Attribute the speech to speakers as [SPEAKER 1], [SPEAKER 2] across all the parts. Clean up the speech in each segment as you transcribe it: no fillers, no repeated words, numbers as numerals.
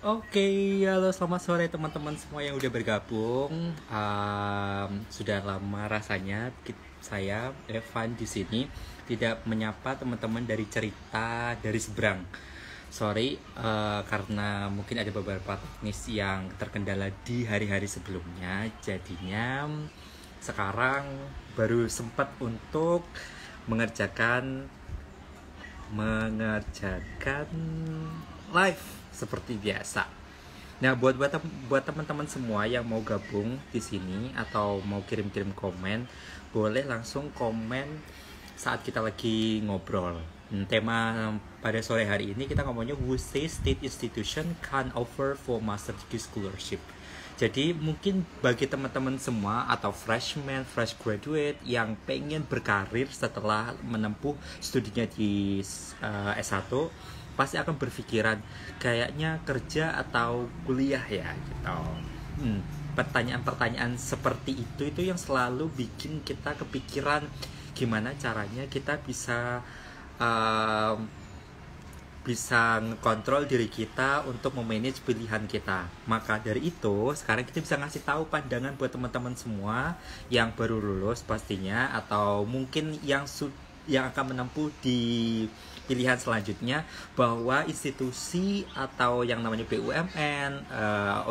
[SPEAKER 1] Oke, halo selamat sore teman-teman semua yang udah bergabung. Sudah lama rasanya saya Evan di sini tidak menyapa teman-teman dari cerita dari seberang. Sorry, karena mungkin ada beberapa teknis yang terkendala di hari-hari sebelumnya. Jadinya sekarang baru sempat untuk mengerjakan mengerjakan live seperti biasa. Nah, buat teman-teman semua yang mau gabung di sini atau mau kirim-kirim komen, boleh langsung komen saat kita lagi ngobrol. Tema pada sore hari ini kita ngomongnya who says state institution can offer for master degree scholarship. Jadi mungkin bagi teman-teman semua atau freshman, fresh graduate yang pengen berkarir setelah menempuh studinya di S1, pasti akan berpikiran kayaknya kerja atau kuliah ya gitu. Pertanyaan-pertanyaan seperti itu yang selalu bikin kita kepikiran gimana caranya kita bisa ngekontrol diri kita untuk memanage pilihan kita. Maka dari itu, sekarang kita bisa ngasih tahu pandangan buat teman-teman semua yang baru lulus pastinya atau mungkin yang akan menempuh di pilihan selanjutnya, bahwa institusi atau yang namanya BUMN,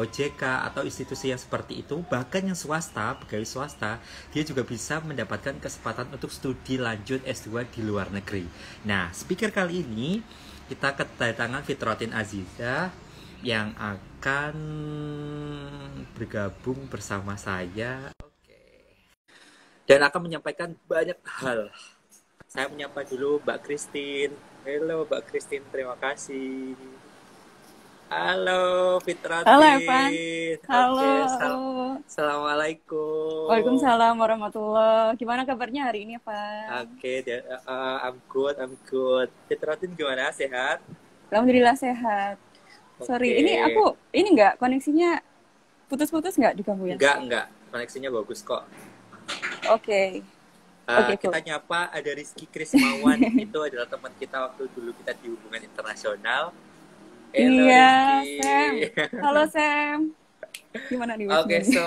[SPEAKER 1] OJK atau institusi yang seperti itu, bahkan yang swasta, pegawai swasta, dia juga bisa mendapatkan kesempatan untuk studi lanjut S2 di luar negeri. Nah, speaker kali ini kita kedatangan Fitrotin Aziza yang akan bergabung bersama saya. Dan akan menyampaikan banyak hal. Saya menyapa dulu Mbak Christine. Halo Mbak Christine, terima kasih. Halo Fitrotin.
[SPEAKER 2] Halo Evan. Halo.
[SPEAKER 1] Assalamualaikum.
[SPEAKER 2] Waalaikumsalam warahmatullahi. Gimana kabarnya hari ini, Evan?
[SPEAKER 1] I'm good. Fitrotin gimana? Sehat?
[SPEAKER 2] Alhamdulillah sehat. Sorry, ini nggak koneksinya putus-putus nggak diganggu ya?
[SPEAKER 1] Enggak. Koneksinya bagus kok.
[SPEAKER 2] Oke.
[SPEAKER 1] Kita nyapa ada Rizky Krismawan. Itu adalah teman kita waktu dulu kita di hubungan internasional.
[SPEAKER 2] Hello, iya, Rizky. Sam. Halo Sam. Gimana nih?
[SPEAKER 1] So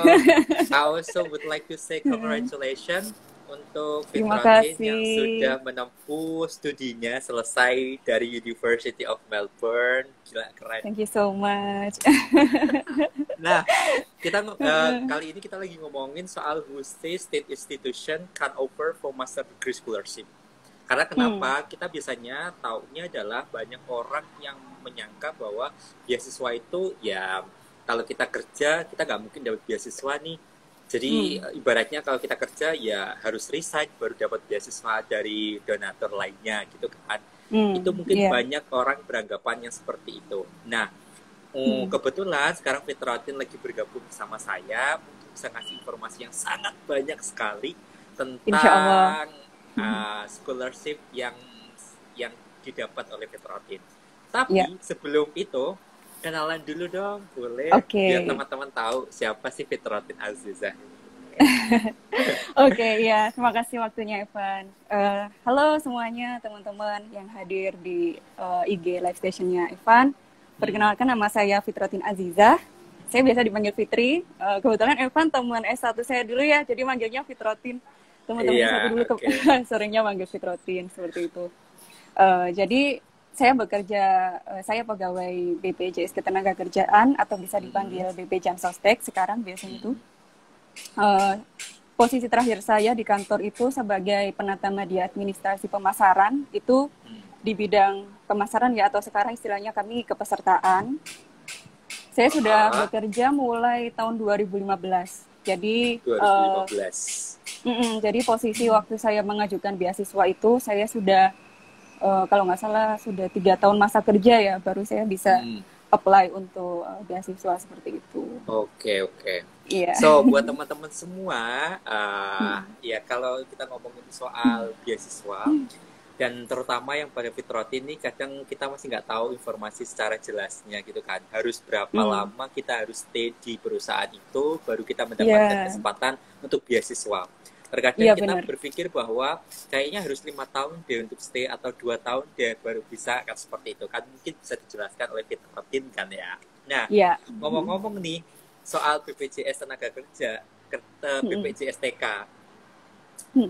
[SPEAKER 1] I also would like to say congratulations untuk Fitrotin yang sudah menempuh studinya selesai dari University of Melbourne. Gila, keren.
[SPEAKER 2] Thank you so much.
[SPEAKER 1] Nah, kita kali ini kita lagi ngomongin soal who says state institution can offer for master degree scholarship. Karena kenapa? Kita biasanya taunya adalah banyak orang yang menyangka bahwa beasiswa itu ya kalau kita kerja kita nggak mungkin dapat beasiswa nih. Jadi ibaratnya kalau kita kerja ya harus resign baru dapat beasiswa dari donatur lainnya gitu kan. Itu mungkin banyak orang beranggapan yang seperti itu. Nah, kebetulan sekarang Fitrotin lagi bergabung bersama saya untuk bisa ngasih informasi yang sangat banyak sekali tentang scholarship yang didapat oleh Fitrotin. Tapi sebelum itu kenalan dulu dong, boleh? Biar teman-teman tahu siapa sih Fitrotin Aziza.
[SPEAKER 2] Ya, terima kasih waktunya Evan. Halo semuanya teman-teman yang hadir di IG live stationnya Evan. Perkenalkan, nama saya Fitrotin Aziza. Saya biasa dipanggil Fitri. Kebetulan Evan teman S1 saya dulu ya, jadi manggilnya Fitrotin. Teman-teman S1 dulu seringnya manggil Fitrotin, seperti itu. Jadi saya pegawai BPJS Ketenagakerjaan atau bisa dipanggil BP Jamsostek sekarang biasanya itu. Posisi terakhir saya di kantor itu sebagai penata media administrasi pemasaran, itu di bidang pemasaran ya, atau sekarang istilahnya kami kepesertaan. Saya sudah bekerja mulai tahun 2015. Jadi
[SPEAKER 1] 2015.
[SPEAKER 2] Jadi posisi waktu saya mengajukan beasiswa itu saya sudah kalau nggak salah sudah 3 tahun masa kerja ya, baru saya bisa apply untuk beasiswa seperti itu.
[SPEAKER 1] Oke.
[SPEAKER 2] Yeah.
[SPEAKER 1] So buat teman-teman semua, ya kalau kita ngomongin soal beasiswa dan terutama yang pada Fitrotin ini, kadang kita masih nggak tahu informasi secara jelasnya gitu kan. Harus berapa lama kita harus stay di perusahaan itu baru kita mendapatkan kesempatan untuk beasiswa. Terkadang
[SPEAKER 2] Iya
[SPEAKER 1] kita
[SPEAKER 2] benar.
[SPEAKER 1] berpikir bahwa kayaknya harus 5 tahun deh untuk stay atau 2 tahun deh baru bisa kan seperti itu kan mungkin bisa dijelaskan oleh Fitrotin kan ya. Nah
[SPEAKER 2] Iya.
[SPEAKER 1] ngomong-ngomong nih soal BPJS tenaga kerja,
[SPEAKER 2] Mm-mm.
[SPEAKER 1] BPJS TK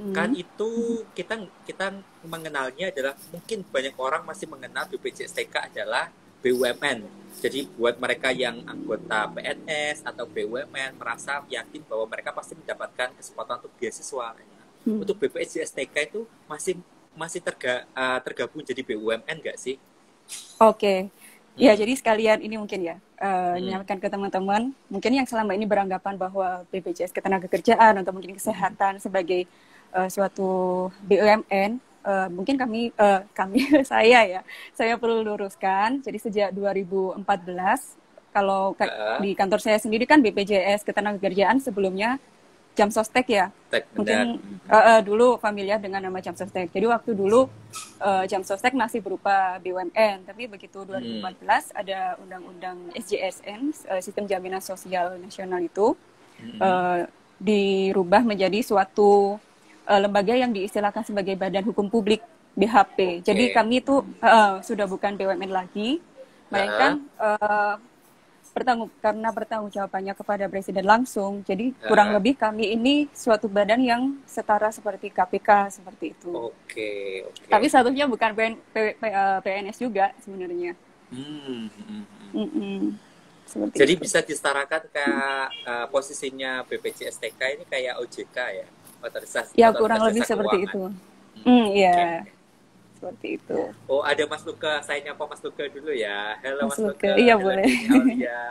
[SPEAKER 1] kan
[SPEAKER 2] Mm-mm.
[SPEAKER 1] itu kita kita mengenalnya adalah mungkin banyak orang masih mengenal BPJS TK adalah BUMN. Jadi buat mereka yang anggota PNS atau BUMN merasa yakin bahwa mereka pasti mendapatkan kesempatan untuk beasiswa.
[SPEAKER 2] Mm.
[SPEAKER 1] Untuk BPJS TK itu masih masih tergabung jadi BUMN nggak sih?
[SPEAKER 2] Oke. Ya,
[SPEAKER 1] Hmm.
[SPEAKER 2] jadi sekalian ini mungkin ya,
[SPEAKER 1] Hmm.
[SPEAKER 2] menyampaikan ke teman-teman, mungkin yang selama ini beranggapan bahwa BPJS Ketenagakerjaan atau mungkin
[SPEAKER 1] Hmm.
[SPEAKER 2] kesehatan sebagai suatu BUMN, mungkin kami saya perlu luruskan. Jadi sejak 2014, kalau
[SPEAKER 1] Uh,
[SPEAKER 2] di kantor saya sendiri kan BPJS Ketenagakerjaan sebelumnya Jam Sostek ya.
[SPEAKER 1] benar.
[SPEAKER 2] Mungkin dulu familiar dengan nama Jam Sostek. Jadi waktu dulu Jam Sostek masih berupa BUMN, tapi begitu
[SPEAKER 1] Hmm.
[SPEAKER 2] 2014 ada Undang-Undang SJSN, Sistem Jaminan Sosial Nasional itu
[SPEAKER 1] Hmm.
[SPEAKER 2] uh, dirubah menjadi suatu lembaga yang diistilahkan sebagai Badan Hukum Publik BHP. Jadi
[SPEAKER 1] Oke.
[SPEAKER 2] kami itu sudah bukan BUMN lagi,
[SPEAKER 1] Uh,
[SPEAKER 2] melainkan karena bertanggung jawabannya kepada presiden langsung. Jadi kurang
[SPEAKER 1] uh,
[SPEAKER 2] lebih kami ini suatu badan yang setara seperti KPK seperti itu.
[SPEAKER 1] oke, oke,
[SPEAKER 2] Tapi
[SPEAKER 1] oke.
[SPEAKER 2] statusnya bukan PNS juga sebenarnya.
[SPEAKER 1] Hmm, hmm, hmm.
[SPEAKER 2] Mm-mm. Seperti
[SPEAKER 1] Jadi
[SPEAKER 2] itu.
[SPEAKER 1] bisa disetarakan ke posisinya BPJS TK ini kayak OJK ya,
[SPEAKER 2] Ya kurang
[SPEAKER 1] otoritas
[SPEAKER 2] lebih
[SPEAKER 1] jasa
[SPEAKER 2] seperti
[SPEAKER 1] keuangan.
[SPEAKER 2] itu.
[SPEAKER 1] Oke,
[SPEAKER 2] Iya,
[SPEAKER 1] oke.
[SPEAKER 2] seperti itu.
[SPEAKER 1] Oh ada Mas Luka, saya nyapa Mas Luka dulu ya. Halo
[SPEAKER 2] Mas
[SPEAKER 1] Mas
[SPEAKER 2] Luke,
[SPEAKER 1] Luka,
[SPEAKER 2] iya
[SPEAKER 1] halo
[SPEAKER 2] boleh.
[SPEAKER 1] Denny Aulia,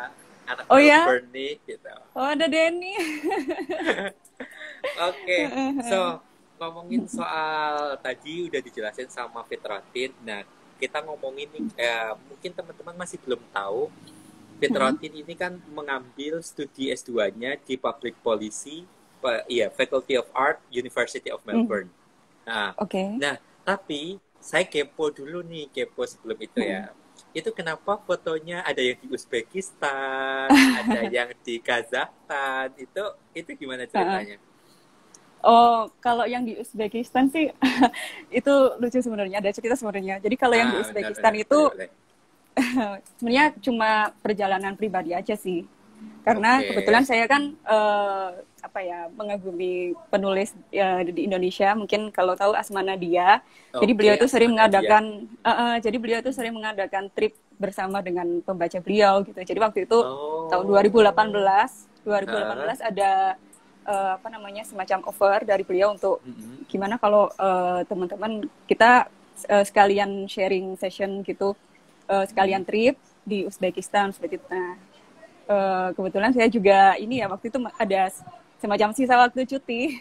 [SPEAKER 1] anak
[SPEAKER 2] Oh ya?
[SPEAKER 1] Melbourne nih gitu.
[SPEAKER 2] Oh ada Denny.
[SPEAKER 1] Oke, so ngomongin soal tadi udah dijelasin sama Fitratin. Nah kita ngomongin nih, mungkin teman-teman masih belum tahu Fitrotin ini kan mengambil studi S2-nya di Public Policy, iya, Faculty of Art, University of Melbourne. Nah,
[SPEAKER 2] Oke.
[SPEAKER 1] nah, tapi saya kepo dulu nih, kepo sebelum itu ya. Itu kenapa fotonya ada yang di Uzbekistan, ada yang di Kazakhstan, itu gimana ceritanya?
[SPEAKER 2] Oh, kalau yang di Uzbekistan sih itu lucu sebenarnya, ada cerita sebenarnya. Jadi kalau yang di Uzbekistan
[SPEAKER 1] Benar-benar,
[SPEAKER 2] itu
[SPEAKER 1] boleh-boleh.
[SPEAKER 2] sebenarnya cuma perjalanan pribadi aja sih. Karena kebetulan
[SPEAKER 1] Oke,
[SPEAKER 2] saya kan mengagumi penulis di Indonesia, mungkin kalau tahu Asma Nadia. Jadi
[SPEAKER 1] oke,
[SPEAKER 2] beliau itu sering
[SPEAKER 1] Asmana dia.
[SPEAKER 2] mengadakan trip bersama dengan pembaca beliau gitu. Jadi waktu itu tahun
[SPEAKER 1] Oh,
[SPEAKER 2] 2018
[SPEAKER 1] Hah?
[SPEAKER 2] ada semacam offer dari beliau untuk
[SPEAKER 1] Mm-mm.
[SPEAKER 2] gimana kalau teman-teman kita sekalian sharing session gitu, sekalian
[SPEAKER 1] Mm-mm.
[SPEAKER 2] trip di Uzbekistan seperti itu. Nah, kebetulan saya juga ini ya waktu itu ada semacam sisa waktu cuti.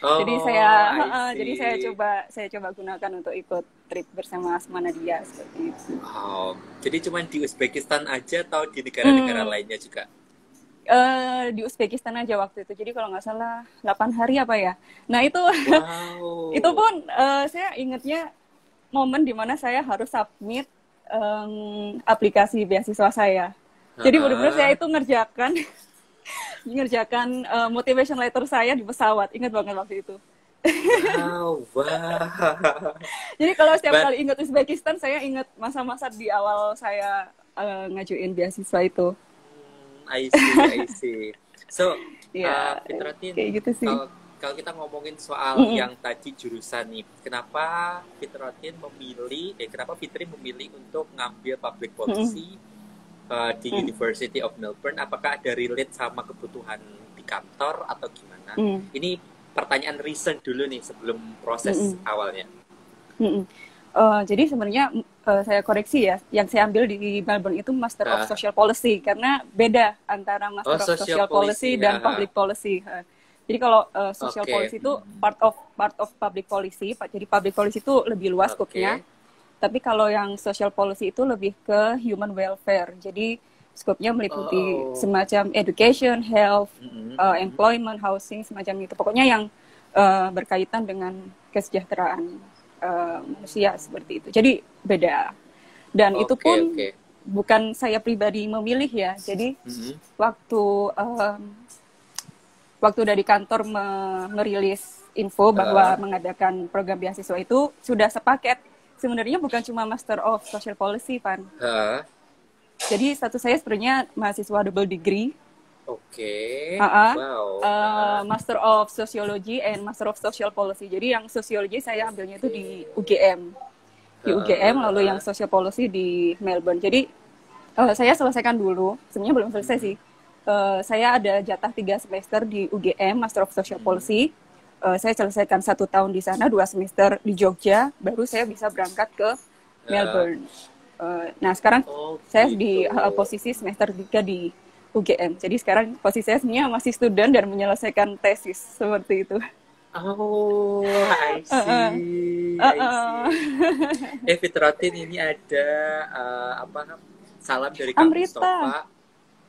[SPEAKER 1] Oh, I
[SPEAKER 2] Jadi saya
[SPEAKER 1] see.
[SPEAKER 2] coba gunakan untuk ikut trip bersama Asma Nadia seperti itu.
[SPEAKER 1] Oh, jadi cuma di Uzbekistan aja atau di negara-negara
[SPEAKER 2] Hmm,
[SPEAKER 1] lainnya juga?
[SPEAKER 2] di Uzbekistan aja waktu itu. Jadi kalau nggak salah 8 hari apa ya. Nah itu itu
[SPEAKER 1] Wow.
[SPEAKER 2] pun saya ingatnya momen dimana saya harus submit aplikasi beasiswa saya. Jadi benar-benar saya
[SPEAKER 1] Heeh.
[SPEAKER 2] itu ngerjakan ngerjakan motivation letter saya di pesawat. Ingat banget waktu itu.
[SPEAKER 1] Wow, wow.
[SPEAKER 2] Jadi kalau setiap
[SPEAKER 1] But,
[SPEAKER 2] kali ingat Uzbekistan, saya ingat masa-masa di awal saya ngajuin beasiswa itu.
[SPEAKER 1] I see, I see. So,
[SPEAKER 2] Ya,
[SPEAKER 1] Fitratin,
[SPEAKER 2] kayak gitu sih.
[SPEAKER 1] kalau kalau kita ngomongin soal
[SPEAKER 2] Mm-mm.
[SPEAKER 1] yang tadi jurusan nih, kenapa Fitri memilih untuk ngambil public
[SPEAKER 2] Mm-mm.
[SPEAKER 1] policy di
[SPEAKER 2] Mm-mm.
[SPEAKER 1] University of Melbourne? Apakah ada relate sama kebutuhan di kantor atau gimana?
[SPEAKER 2] Mm-mm.
[SPEAKER 1] Ini pertanyaan recent dulu nih sebelum proses
[SPEAKER 2] Mm-mm.
[SPEAKER 1] awalnya.
[SPEAKER 2] Mm-mm. Jadi sebenarnya saya koreksi ya, yang saya ambil di Melbourne itu Master of
[SPEAKER 1] Uh,
[SPEAKER 2] Social Policy karena beda antara
[SPEAKER 1] oh,
[SPEAKER 2] Master of
[SPEAKER 1] social
[SPEAKER 2] Social Policy
[SPEAKER 1] policy.
[SPEAKER 2] dan Public Policy. Jadi kalau Social
[SPEAKER 1] Oke.
[SPEAKER 2] Policy itu part of Public Policy, jadi Public Policy itu lebih luas skopnya.
[SPEAKER 1] Oke.
[SPEAKER 2] Tapi kalau yang Social Policy itu lebih ke human welfare. Jadi skopnya meliputi
[SPEAKER 1] Oh.
[SPEAKER 2] semacam education, health,
[SPEAKER 1] Mm-mm, mm-mm.
[SPEAKER 2] employment, housing, semacam itu. Pokoknya yang berkaitan dengan kesejahteraan manusia seperti itu. Jadi beda. Dan itu
[SPEAKER 1] Oke,
[SPEAKER 2] pun
[SPEAKER 1] oke.
[SPEAKER 2] bukan saya pribadi memilih ya. Jadi
[SPEAKER 1] Mm-mm.
[SPEAKER 2] waktu waktu dari kantor merilis info bahwa mengadakan program beasiswa itu sudah sepaket. Sebenarnya bukan cuma Master of Social Policy, Van. Jadi status saya sebenarnya mahasiswa double degree.
[SPEAKER 1] Wow.
[SPEAKER 2] Master of Sociology and Master of Social Policy. Jadi yang Sociology saya ambilnya itu di UGM. Lalu yang Social Policy di Melbourne. Jadi saya selesaikan dulu. Sebenarnya belum selesai sih. Saya ada jatah 3 semester di UGM, Master of Social Policy. Saya selesaikan 1 tahun di sana, 2 semester di Jogja, baru saya bisa berangkat ke Melbourne. Nah, sekarang saya di posisi semester 3 di UGM. Jadi sekarang posisi saya sebenarnya masih student dan menyelesaikan tesis, seperti itu.
[SPEAKER 1] Oh, I see. Fitratin, ini ada salam dari Kak Mustafa.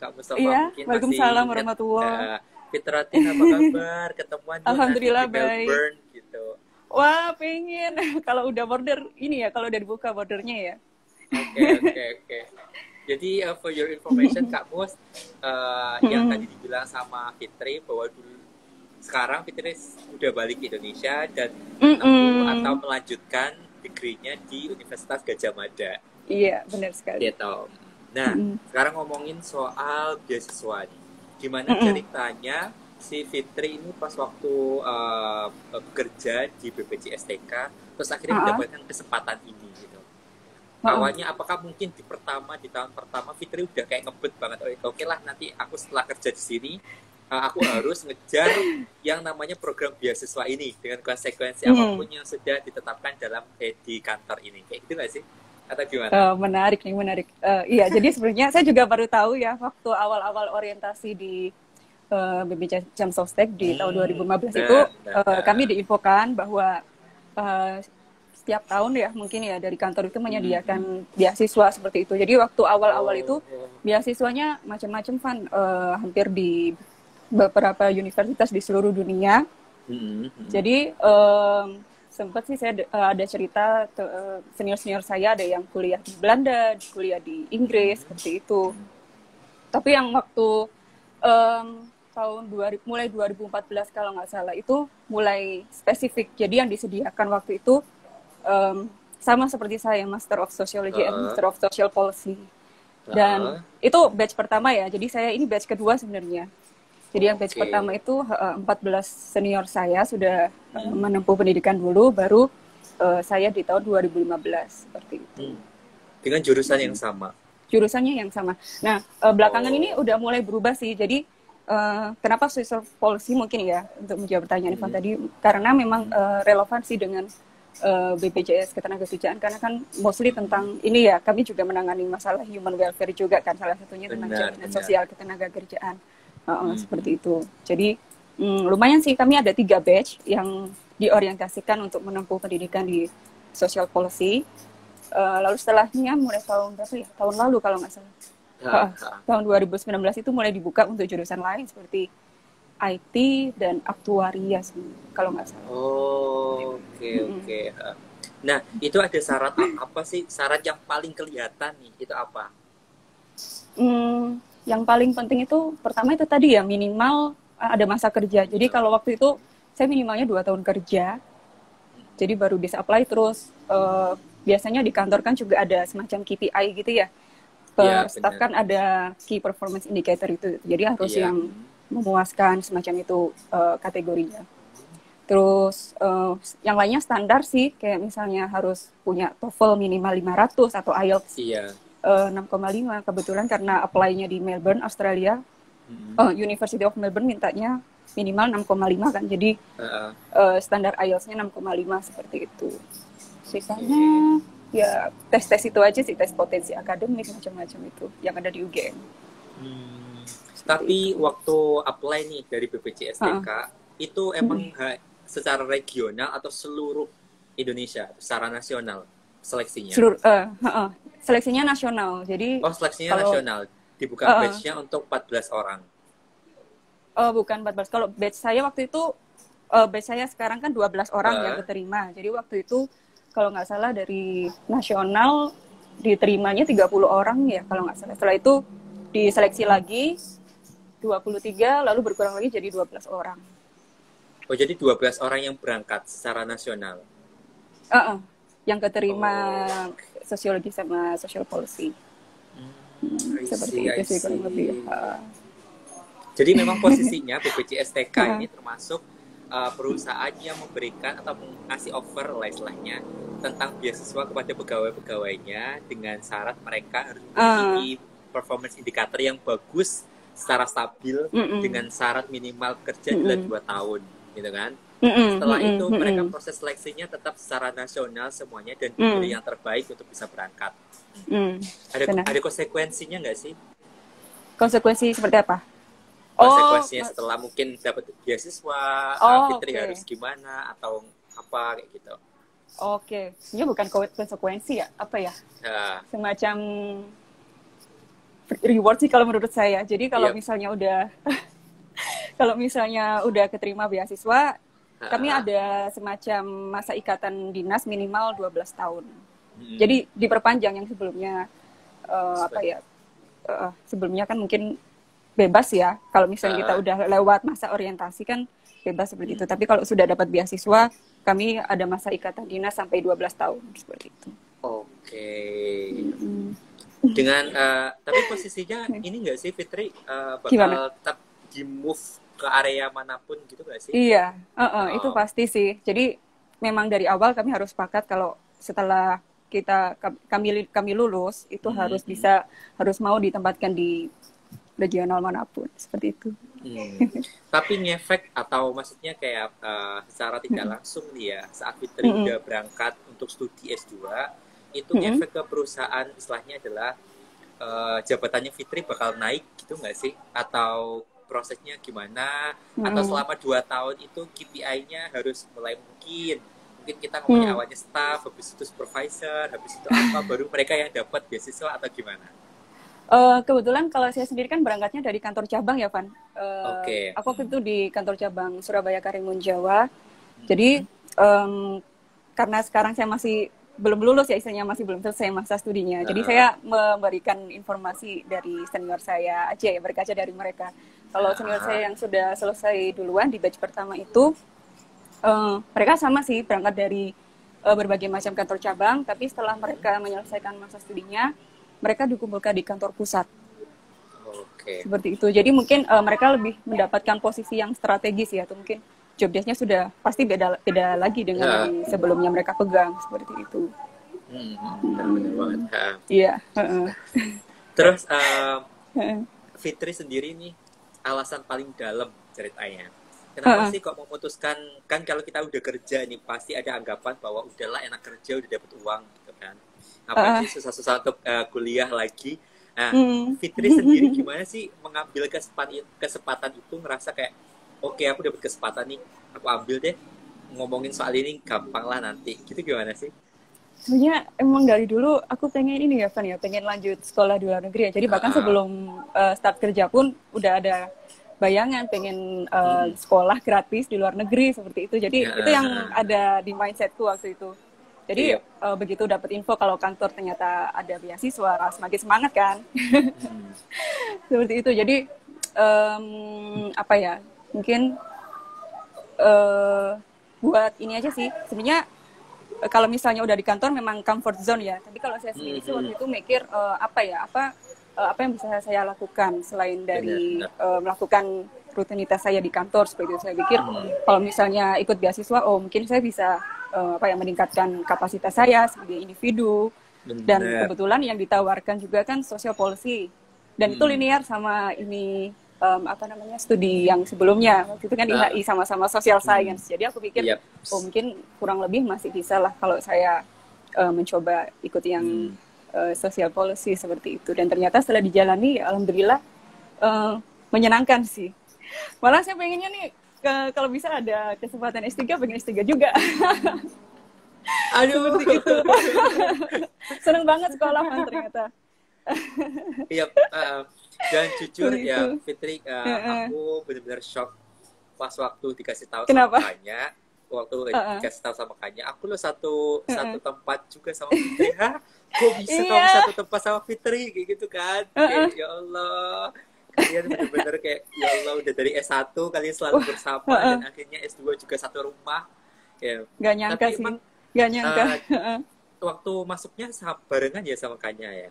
[SPEAKER 1] Kak Mustafa mungkin
[SPEAKER 2] Waalaikumsalam warahmatullahi.
[SPEAKER 1] Fitratin, apa kabar? Ketemuan
[SPEAKER 2] Alhamdulillah
[SPEAKER 1] di Melbourne gitu.
[SPEAKER 2] Wah, pengen. Kalau udah border ini ya, kalau udah dibuka bordernya ya.
[SPEAKER 1] Oke. Jadi for your information, Kak Mus, yang tadi dibilang sama Fitri bahwa dulu sekarang Fitri udah balik ke Indonesia dan atau melanjutkan degree-nya di Universitas Gadjah Mada.
[SPEAKER 2] Iya, benar sekali.
[SPEAKER 1] Gitu. Nah, sekarang ngomongin soal beasiswa nih. Gimana ceritanya si Fitri ini pas waktu bekerja di BPJS STK, terus akhirnya mendapatkan kesempatan ini gitu. Awalnya apakah mungkin di tahun pertama Fitri udah kayak ngebet banget, oke lah nanti aku setelah kerja di sini aku harus ngejar yang namanya program beasiswa ini dengan konsekuensi apapun yang sudah ditetapkan dalam di kantor ini, kayak gitu nggak sih? Atau gimana?
[SPEAKER 2] Menarik. Iya, jadi sebenarnya saya juga baru tahu ya waktu awal-awal orientasi di BPJS Jamsostek di tahun 2015 itu kami diinfokan bahwa setiap tahun ya mungkin ya dari kantor itu menyediakan beasiswa seperti itu. Jadi waktu awal-awal itu beasiswanya macam-macam, Van, hampir di beberapa universitas di seluruh dunia. Jadi sempat sih saya ada cerita senior-senior saya ada yang kuliah di Belanda, kuliah di Inggris seperti itu. Tapi yang waktu mulai 2014 kalau nggak salah itu mulai spesifik. Jadi yang disediakan waktu itu sama seperti saya, Master of Sociology and Master of Social Policy. Dan itu batch pertama ya. Jadi saya ini batch kedua sebenarnya. Jadi yang batch pertama itu 14 senior saya sudah menempuh pendidikan dulu, baru saya di tahun 2015 seperti itu.
[SPEAKER 1] Dengan jurusan yang sama?
[SPEAKER 2] Jurusannya yang sama. Nah, belakangan ini udah mulai berubah sih. Jadi kenapa social policy mungkin ya, untuk menjawab pertanyaan Ivan tadi, karena memang relevansi dengan BPJS Ketenagakerjaan, karena kan mostly tentang ini ya, kami juga menangani masalah human welfare juga kan, salah satunya tentang jaminan sosial ketenagakerjaan. Seperti itu. Jadi lumayan sih, kami ada 3 batch yang diorientasikan untuk menempuh pendidikan di social policy. Lalu setelahnya mulai tahun berapa ya? Tahun lalu kalau nggak salah. Tahun 2019 itu mulai dibuka untuk jurusan lain seperti IT dan aktuaria kalau nggak salah.
[SPEAKER 1] Oke. Nah, itu ada syarat apa sih? Syarat yang paling kelihatan nih, itu apa?
[SPEAKER 2] Yang paling penting itu pertama itu tadi ya, minimal ada masa kerja. Jadi kalau waktu itu saya minimalnya 2 tahun kerja, jadi baru bisa apply. Terus biasanya di kantor kan juga ada semacam KPI gitu ya, per staff kan ada key performance indicator itu, jadi harus yang memuaskan semacam itu kategorinya. Terus yang lainnya standar sih, kayak misalnya harus punya TOEFL minimal 500 atau IELTS 6,5. Kebetulan karena apply-nya di Melbourne, Australia, University of Melbourne mintanya minimal 6,5 kan, jadi standar IELTS-nya 6,5 seperti itu. Sisanya ya tes-tes itu aja sih, tes potensi akademik macam-macam itu yang ada di UGM.
[SPEAKER 1] Tapi waktu apply nih dari BPJS STK, itu emang secara regional atau seluruh Indonesia, secara nasional seleksinya?
[SPEAKER 2] Seleksinya nasional. Jadi
[SPEAKER 1] seleksinya nasional. Dibuka batch-nya untuk 14 orang.
[SPEAKER 2] Bukan 14. Kalau batch saya waktu itu, batch saya sekarang kan 12 orang yang diterima. Jadi waktu itu kalau nggak salah dari nasional diterimanya 30 orang ya kalau nggak salah. Setelah itu diseleksi lagi 23, lalu berkurang lagi jadi 12 orang.
[SPEAKER 1] Oh, jadi 12 orang yang berangkat secara nasional.
[SPEAKER 2] Yang keterima
[SPEAKER 1] Oh.
[SPEAKER 2] sosiologi sama social policy.
[SPEAKER 1] I
[SPEAKER 2] Seperti
[SPEAKER 1] see,
[SPEAKER 2] itu
[SPEAKER 1] I
[SPEAKER 2] sih kurang lebih.
[SPEAKER 1] see. Jadi memang posisinya BPJS TK ini termasuk perusahaan yang memberikan atau mengasih offer lah istilahnya tentang beasiswa kepada pegawai-pegawainya dengan syarat mereka harus memiliki performance indikator yang bagus secara stabil dengan syarat minimal kerja dalam 2 tahun, gitu kan? Setelah itu mereka proses seleksinya tetap secara nasional semuanya dan dipilih yang terbaik untuk bisa berangkat. Ada konsekuensinya nggak sih?
[SPEAKER 2] Konsekuensi seperti apa?
[SPEAKER 1] Konsekuensinya setelah mungkin dapat beasiswa, Fitri harus gimana atau apa kayak gitu.
[SPEAKER 2] Oke, ini bukan konsekuensi ya, apa ya? Semacam reward sih kalau menurut saya. Jadi kalau misalnya udah keterima beasiswa, kami ada semacam masa ikatan dinas minimal 12 tahun. Jadi diperpanjang yang sebelumnya sebelumnya kan mungkin bebas ya. Kalau misalnya kita udah lewat masa orientasi kan bebas seperti itu. Tapi kalau sudah dapat beasiswa, kami ada masa ikatan dinas sampai 12 tahun seperti itu.
[SPEAKER 1] Oke. Dengan tapi posisinya ini nggak sih Fitri bakal tetap di move ke area manapun gitu nggak sih?
[SPEAKER 2] Iya, itu pasti sih. Jadi memang dari awal kami harus sepakat kalau setelah kami lulus itu harus mau ditempatkan di regional manapun seperti itu.
[SPEAKER 1] Tapi ngefek atau maksudnya kayak secara tidak langsung nih ya saat Fitri udah berangkat untuk studi S2 itu ngefek ke perusahaan istilahnya adalah jabatannya Fitri bakal naik gitu nggak sih? Atau prosesnya gimana? Atau selama 2 tahun itu KPI-nya harus mulai mungkin kita ngomongnya awalnya staff, habis itu supervisor, habis itu apa baru mereka yang dapat beasiswa atau gimana?
[SPEAKER 2] Kebetulan kalau saya sendiri kan berangkatnya dari kantor cabang ya, Van. Aku waktu itu di kantor cabang Surabaya Karimun Jawa. Jadi karena sekarang saya masih belum lulus ya, istilahnya masih belum selesai masa studinya. Jadi saya memberikan informasi dari senior saya aja ya, berkaca dari mereka. Kalau senior saya yang sudah selesai duluan di batch pertama itu, mereka sama sih berangkat dari berbagai macam kantor cabang. Tapi setelah mereka menyelesaikan masa studinya, mereka dikumpulkan di kantor pusat. Seperti itu. Jadi mungkin mereka lebih mendapatkan posisi yang strategis ya, atau mungkin job desk-nya sudah pasti beda lagi dengan yang sebelumnya mereka pegang, seperti itu.
[SPEAKER 1] Benar banget.
[SPEAKER 2] Iya.
[SPEAKER 1] Terus Fitri sendiri nih alasan paling dalam ceritanya. Kenapa sih kok memutuskan, kan kalau kita udah kerja nih pasti ada anggapan bahwa udahlah enak kerja udah dapat uang gitu kan. Apa sih susah-susah untuk kuliah lagi. Nah, Fitri sendiri gimana sih mengambil kesempatan itu, ngerasa kayak oke, aku dapat kesempatan nih, aku ambil deh, ngomongin soal ini gampang lah nanti, gitu gimana sih?
[SPEAKER 2] Sebenarnya emang dari dulu aku pengen ini ya, Van ya, pengen lanjut sekolah di luar negeri ya. Jadi bahkan sebelum start kerja pun udah ada bayangan pengen sekolah gratis di luar negeri seperti itu. Jadi itu yang ada di mindsetku waktu itu. Jadi begitu dapat info kalau kantor ternyata ada beasiswa, semakin semangat kan. Seperti itu. Jadi apa ya? Mungkin buat ini aja sih. Sebenarnya kalau misalnya udah di kantor memang comfort zone ya. Tapi kalau saya sendiri sih waktu itu mikir apa yang bisa saya lakukan selain dari melakukan rutinitas saya di kantor seperti itu. Saya pikir kalau misalnya ikut beasiswa, mungkin saya bisa meningkatkan kapasitas saya sebagai individu. Dan kebetulan yang ditawarkan juga kan social policy, dan itu linear sama ini studi yang sebelumnya. Waktu itu kan di HI sama-sama social science. Jadi aku pikir mungkin kurang lebih masih bisa lah kalau saya mencoba ikut yang social policy seperti itu. Dan ternyata setelah dijalani, alhamdulillah menyenangkan sih. Malah saya pengennya nih kalau bisa ada kesempatan S3, pengen S3 juga.
[SPEAKER 1] Aduh,
[SPEAKER 2] seperti itu. Seneng banget sekolah kan ternyata.
[SPEAKER 1] Iya, dan jujur ya Fitri, aku benar-benar shock pas waktu dikasih tahu sama Kanya. Waktu dikasih tahu sama Kanya, aku loh satu tempat juga sama Fitri. Kok bisa kamu satu tempat sama Fitri kayak gitu kan? Ya Allah. Kalian bener-bener kayak ya Allah udah dari S1 kalian selalu bersama dan akhirnya S2 juga satu rumah. Ya.
[SPEAKER 2] Gak nyangka
[SPEAKER 1] Tapi
[SPEAKER 2] sih,
[SPEAKER 1] emang
[SPEAKER 2] gak nyangka.
[SPEAKER 1] waktu masuknya barengan ya sama Kanya ya.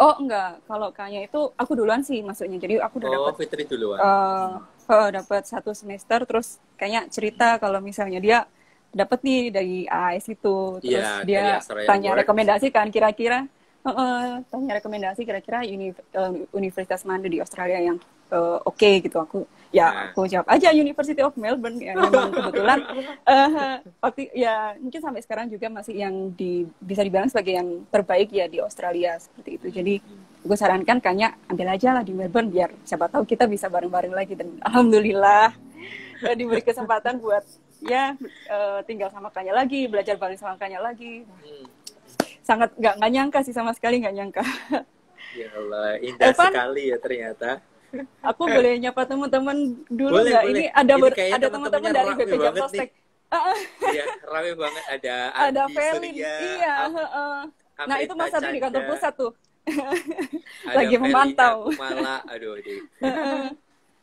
[SPEAKER 2] Oh enggak, kalau Kanya itu aku duluan sih masuknya. Jadi aku udah dapat
[SPEAKER 1] Fitri duluan.
[SPEAKER 2] dapat 1 semester, terus kayaknya cerita kalau misalnya dia dapat nih dari AS itu, terus dia tanya rekomendasi kan kira-kira tanya rekomendasi kira-kira universitas mana di Australia yang oke gitu. Aku jawab aja University of Melbourne yang memang kebetulan waktu ya mungkin sampai sekarang juga masih yang bisa dibilang sebagai yang terbaik ya di Australia seperti itu. Jadi gue sarankan kayaknya ambil aja lah di Melbourne biar siapa tahu kita bisa bareng-bareng lagi, dan alhamdulillah diberi kesempatan buat tinggal sama Kanya lagi, belajar bareng sama Kanya lagi. Sangat nggak nyangka sih, sama sekali nggak nyangka.
[SPEAKER 1] Ya Allah, indah sekali ya ternyata.
[SPEAKER 2] Aku boleh nyapa teman-teman dulu nggak? Ini ada teman-teman dari BP Jam Sostek.
[SPEAKER 1] Iya, rame banget.
[SPEAKER 2] Ada Felin. Iya. Nah itu Mas Ardi di kantor pusat tuh. Lagi memantau.
[SPEAKER 1] Malah, aduh.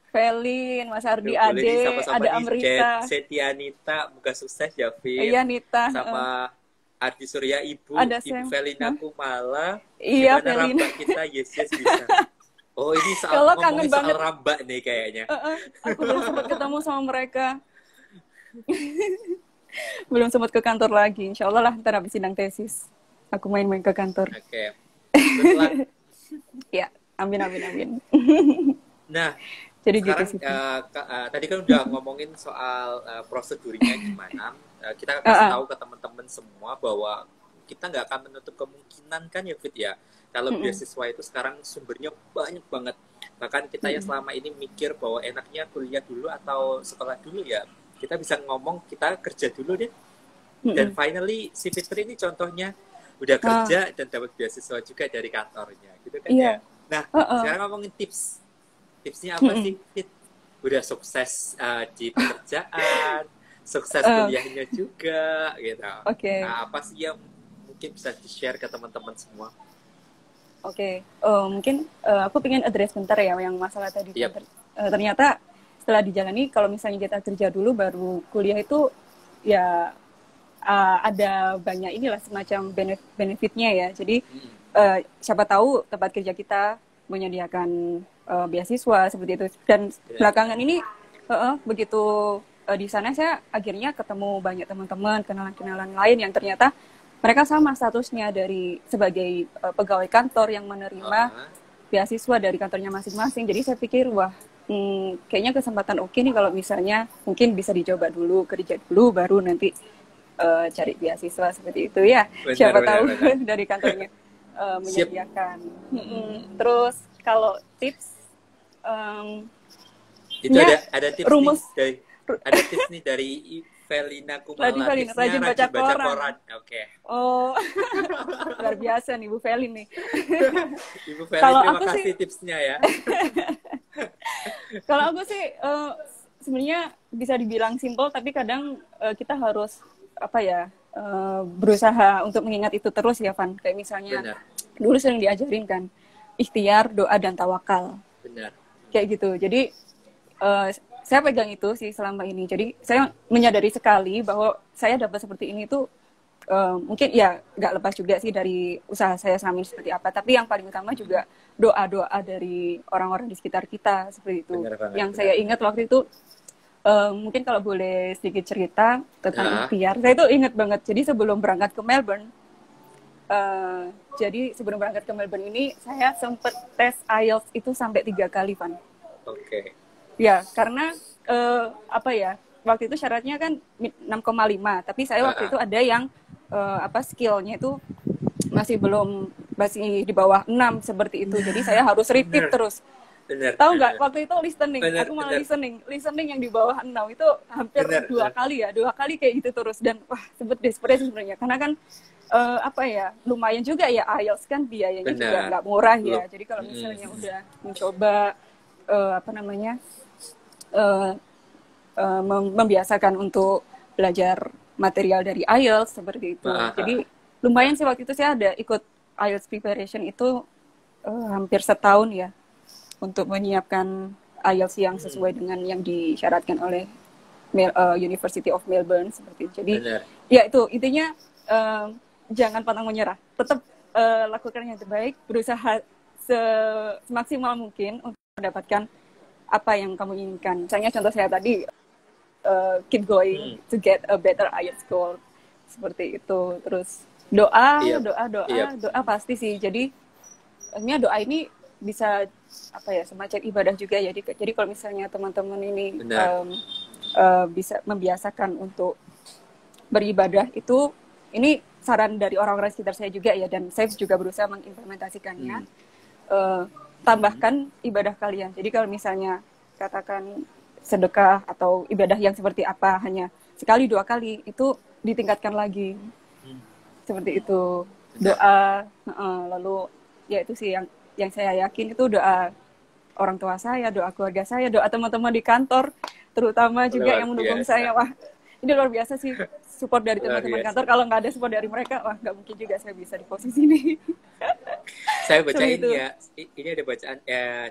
[SPEAKER 2] Felin, Mas Ardi, Ade, ada Amrita,
[SPEAKER 1] Setia Nita, moga sukses ya, Vin.
[SPEAKER 2] Iya, Nita.
[SPEAKER 1] Sama Ardi Surya, Ibu Felina Kumala.
[SPEAKER 2] Iya, Felina.
[SPEAKER 1] Rambak kita, yes bisa. Oh, ini ngomongin soal rambak nih kayaknya.
[SPEAKER 2] Aku belum sempat ketemu sama mereka. Belum sempat ke kantor lagi. Insya Allah lah, ntar habis sidang tesis. Aku main-main ke kantor.
[SPEAKER 1] Oke.
[SPEAKER 2] Ya, amin.
[SPEAKER 1] Nah,
[SPEAKER 2] jadi
[SPEAKER 1] sekarang
[SPEAKER 2] gitu
[SPEAKER 1] tadi kan udah ngomongin soal prosedurnya gimana. Kita kasih tahu ke teman-teman semua bahwa kita nggak akan menutup kemungkinan kan ya Fit ya. Kalau beasiswa itu sekarang sumbernya banyak banget. Bahkan kita yang selama ini mikir bahwa enaknya kuliah dulu atau sekolah dulu ya. Kita bisa ngomong kita kerja dulu deh. Dan finally si Fitri ini contohnya udah kerja dan dapat beasiswa juga dari kantornya gitu kan ya. Nah, sekarang ngomongin tips. Tipsnya apa sih, Fit? Udah sukses di pekerjaan, sukses kuliahnya juga, gitu. Nah, apa sih yang mungkin bisa di-share ke teman-teman semua?
[SPEAKER 2] Mungkin aku pengen address bentar ya yang masalah tadi. Ternyata setelah dijalani, kalau misalnya kita kerja dulu baru kuliah itu ya ada banyak inilah semacam benefitnya ya. Jadi siapa tahu tempat kerja kita menyediakan beasiswa seperti itu. Dan belakangan ini begitu di sana saya akhirnya ketemu banyak teman-teman, kenalan-kenalan lain yang ternyata mereka sama statusnya sebagai pegawai kantor yang menerima beasiswa dari kantornya masing-masing. Jadi saya pikir wah kayaknya kesempatan oke nih kalau misalnya mungkin bisa dicoba dulu, kerja dulu baru nanti cari beasiswa seperti itu ya. Siapa tahu dari kantornya menyediakan. Terus kalau tips
[SPEAKER 1] itu ada tips rumus ada tips nih dari Felina Kumala.
[SPEAKER 2] Rajin baca koran.
[SPEAKER 1] Oke.
[SPEAKER 2] Oh, luar biasa nih Bu Felin nih.
[SPEAKER 1] Ibu Felin, terima kasih tipsnya ya.
[SPEAKER 2] Kalau aku sih sebenarnya bisa dibilang simpel, tapi kadang kita harus berusaha untuk mengingat itu terus ya, Van. Kayak misalnya dulu sering diajarin kan, ikhtiar, doa, dan tawakal.
[SPEAKER 1] Benar.
[SPEAKER 2] Kayak gitu. Jadi saya pegang itu sih selama ini. Jadi saya menyadari sekali bahwa saya dapat seperti ini tuh mungkin ya nggak lepas juga sih dari usaha saya selama ini seperti apa. Tapi yang paling utama juga doa-doa dari orang-orang di sekitar kita seperti itu. Yang saya ingat waktu itu mungkin kalau boleh sedikit cerita tentang ikhtiar. Saya itu ingat banget. Jadi sebelum berangkat ke Melbourne, ini saya sempat tes IELTS itu sampai 3 kali, Van.
[SPEAKER 1] Oke.
[SPEAKER 2] Ya, karena waktu itu syaratnya kan 6,5, tapi saya waktu itu ada yang skillnya itu masih di bawah 6 seperti itu. Jadi saya harus repeat terus. Tahu nggak waktu itu listening, aku malah listening yang di bawah 6 itu hampir 2 kali kayak gitu terus, dan wah sempet desperate sebenarnya karena kan lumayan juga ya IELTS kan biayanya juga nggak murah ya. Jadi kalau misalnya udah mencoba membiasakan untuk belajar material dari IELTS seperti itu. Jadi lumayan sih waktu itu saya ada ikut IELTS preparation itu hampir setahun ya. untuk menyiapkan IELTS yang sesuai dengan yang disyaratkan oleh University of Melbourne seperti itu. Jadi
[SPEAKER 1] Benar.
[SPEAKER 2] ya itu intinya jangan pantang menyerah, tetap lakukan yang terbaik, berusaha semaksimal mungkin untuk mendapatkan apa yang kamu inginkan. Misalnya contoh saya tadi keep going to get a better IELTS score seperti itu. Terus doa pasti sih. Jadi doa ini bisa apa ya, semacam ibadah juga. Jadi kalau misalnya teman-teman ini bisa membiasakan untuk beribadah, itu ini saran dari orang-orang sekitar saya juga ya, dan saya juga berusaha mengimplementasikannya. Tambahkan ibadah kalian. Jadi kalau misalnya katakan sedekah atau ibadah yang seperti apa, hanya sekali 2 kali, itu ditingkatkan lagi. Seperti itu. Doa, lalu ya itu sih yang saya yakin, itu doa orang tua saya, doa keluarga saya, doa teman-teman di kantor, terutama juga yang mendukung saya. Wah, ini luar biasa sih support dari teman-teman kantor. Kalau nggak ada support dari mereka, wah nggak mungkin juga saya bisa di posisi ini.
[SPEAKER 1] Saya bacain ya, ini ada bacaan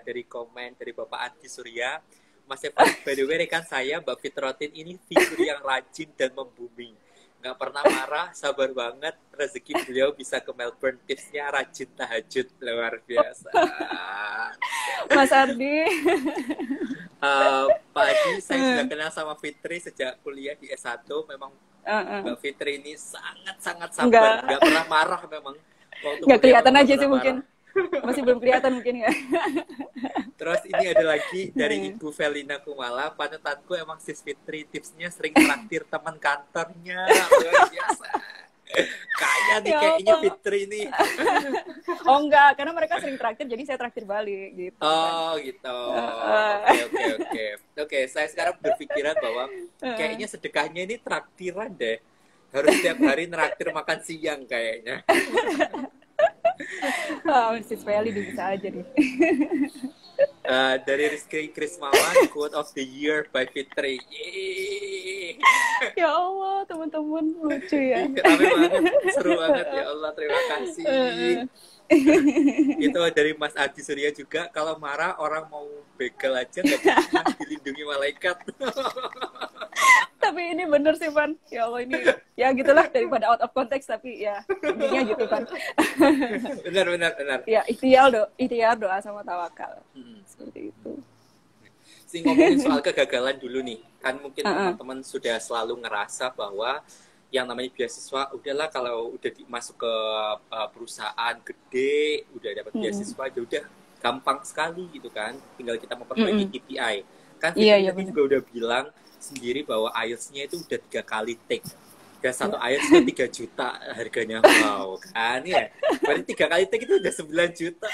[SPEAKER 1] dari komen dari Bapak Adi Surya. Mas Evan, by the way, rekan saya Mbak Fitrotin ini figur yang rajin dan membumi. Nggak pernah marah, sabar banget. Rezeki beliau bisa ke Melbourne. Tipsnya rajin tahajud, luar biasa.
[SPEAKER 2] Mas Ardi.
[SPEAKER 1] Pak Adi, saya sudah kenal sama Fitri sejak kuliah di S1. Memang Mbak Fitri ini sangat-sangat sabar. Nggak pernah marah memang.
[SPEAKER 2] Nggak kelihatan aja sih mungkin. Masih belum kelihatan mungkin ya.
[SPEAKER 1] Terus ini ada lagi dari Ibu Velina Kumala. Panutanku emang sis Fitri, tipsnya sering traktir teman kantornya. Luar biasa. Kaya nih kayaknya Fitri nih.
[SPEAKER 2] Oh enggak, karena mereka sering traktir, jadi saya traktir balik gitu.
[SPEAKER 1] Oh gitu. Oke, saya sekarang berpikiran bahwa kayaknya sedekahnya ini traktiran deh. Harus setiap hari traktir makan siang kayaknya.
[SPEAKER 2] Sis Feli bisa aja nih.
[SPEAKER 1] Dari Rizky Krismawan, quote of the year by Fitri. Yeay.
[SPEAKER 2] Ya Allah, teman-teman lucu ya.
[SPEAKER 1] Rame banget, seru banget ya Allah, terima kasih. Itu dari Mas Adi Surya juga, kalau marah orang mau begal aja nggak bisa dilindungi malaikat.
[SPEAKER 2] Tapi ini bener sih, Van. Ya Allah, ini ya gitulah, daripada out of context, tapi ya intinya gitu kan.
[SPEAKER 1] Benar.
[SPEAKER 2] Ya, ikhtiar doa sama tawakal. Seperti itu.
[SPEAKER 1] Ngomongin soal kegagalan dulu nih. Kan mungkin teman-teman sudah selalu ngerasa bahwa yang namanya beasiswa, udahlah kalau udah masuk ke perusahaan gede, udah dapat beasiswa, ya udah gampang sekali gitu kan. Tinggal kita memperbaiki KPI. Kan Fitri tadi juga udah bilang sendiri bahwa IELTS-nya itu udah 3 kali take. Dan 1 IELTS itu 3 juta harganya. Wow, kan ya. Berarti 3 kali take itu udah 9 juta.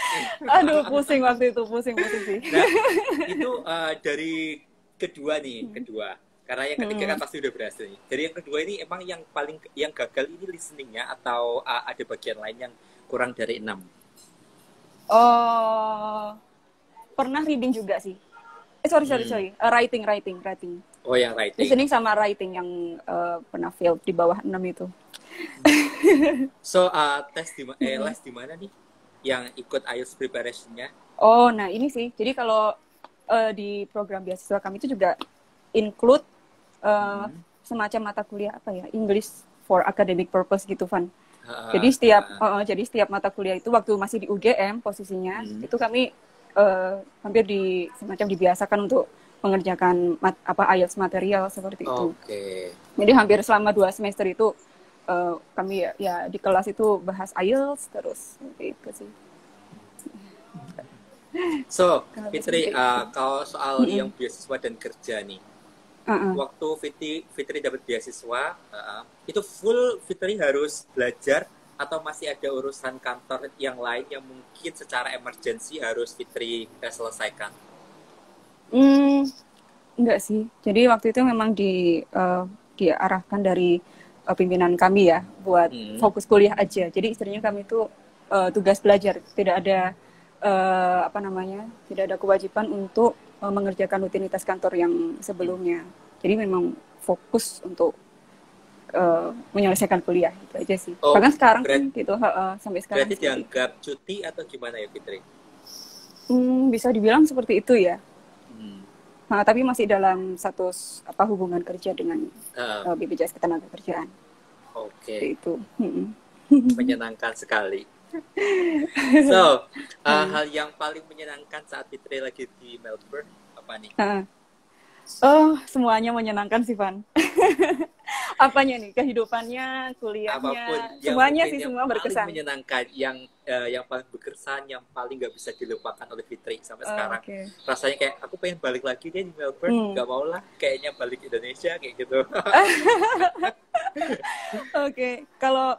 [SPEAKER 2] Aduh, pusing waktu itu, pusing sih.
[SPEAKER 1] Nah, itu dari kedua. Karena yang ketiga kan pasti udah berhasil nih. Dari yang kedua ini emang yang gagal ini listening-nya atau ada bagian lain yang kurang dari 6?
[SPEAKER 2] Oh, pernah reading juga sih. Sorry. Writing.
[SPEAKER 1] Oh, yang writing.
[SPEAKER 2] Listening sama writing yang pernah fail di bawah 6 itu.
[SPEAKER 1] So, les di mana nih? Yang ikut IELTS preparation-nya?
[SPEAKER 2] Oh, nah ini sih. Jadi kalau di program beasiswa kami itu juga include semacam mata kuliah apa ya? English for academic purpose gitu, Van. Jadi setiap mata kuliah itu waktu masih di UGM posisinya, itu kami hampir semacam dibiasakan untuk mengerjakan IELTS material seperti itu. Jadi hampir selama 2 semester itu kami ya di kelas itu bahas IELTS terus seperti itu sih.
[SPEAKER 1] So, Fitri, kalau soal yang beasiswa dan kerja nih, waktu Fitri dapat beasiswa, itu full Fitri harus belajar atau masih ada urusan kantor yang lain yang mungkin secara emergency harus Fitri selesaikan?
[SPEAKER 2] Enggak sih. Jadi waktu itu memang diarahkan dari pimpinan kami ya buat fokus kuliah aja. Jadi istilahnya kami itu tugas belajar, tidak ada tidak ada kewajiban untuk mengerjakan rutinitas kantor yang sebelumnya. Jadi memang fokus untuk menyelesaikan kuliah itu aja sih. Bahkan sekarang gitu sampai sekarang.
[SPEAKER 1] Berarti dianggap cuti atau gimana ya, Fitri?
[SPEAKER 2] Bisa dibilang seperti itu ya.
[SPEAKER 1] Hmm.
[SPEAKER 2] Nah, tapi masih dalam status hubungan kerja dengan
[SPEAKER 1] Uh,
[SPEAKER 2] BPJS Ketenagakerjaan. Seperti
[SPEAKER 1] Oke,
[SPEAKER 2] itu.
[SPEAKER 1] menyenangkan sekali. So,
[SPEAKER 2] Hmm.
[SPEAKER 1] hal yang paling menyenangkan saat Fitri lagi di Melbourne apa nih?
[SPEAKER 2] Heeh. Oh, semuanya menyenangkan sih, Van. Apanya nih? Kehidupannya,
[SPEAKER 1] Apapun
[SPEAKER 2] kuliahnya,
[SPEAKER 1] yang
[SPEAKER 2] semuanya
[SPEAKER 1] mungkin
[SPEAKER 2] sih,
[SPEAKER 1] yang
[SPEAKER 2] semua
[SPEAKER 1] paling
[SPEAKER 2] berkesan.
[SPEAKER 1] menyenangkan, yang paling berkesan, yang paling nggak bisa dilupakan oleh Fitri sampai
[SPEAKER 2] Oh,
[SPEAKER 1] sekarang.
[SPEAKER 2] oke.
[SPEAKER 1] Rasanya kayak aku pengen balik lagi deh di Melbourne,
[SPEAKER 2] Hmm.
[SPEAKER 1] nggak mau lah, kayaknya balik Indonesia kayak gitu.
[SPEAKER 2] Oke, kalau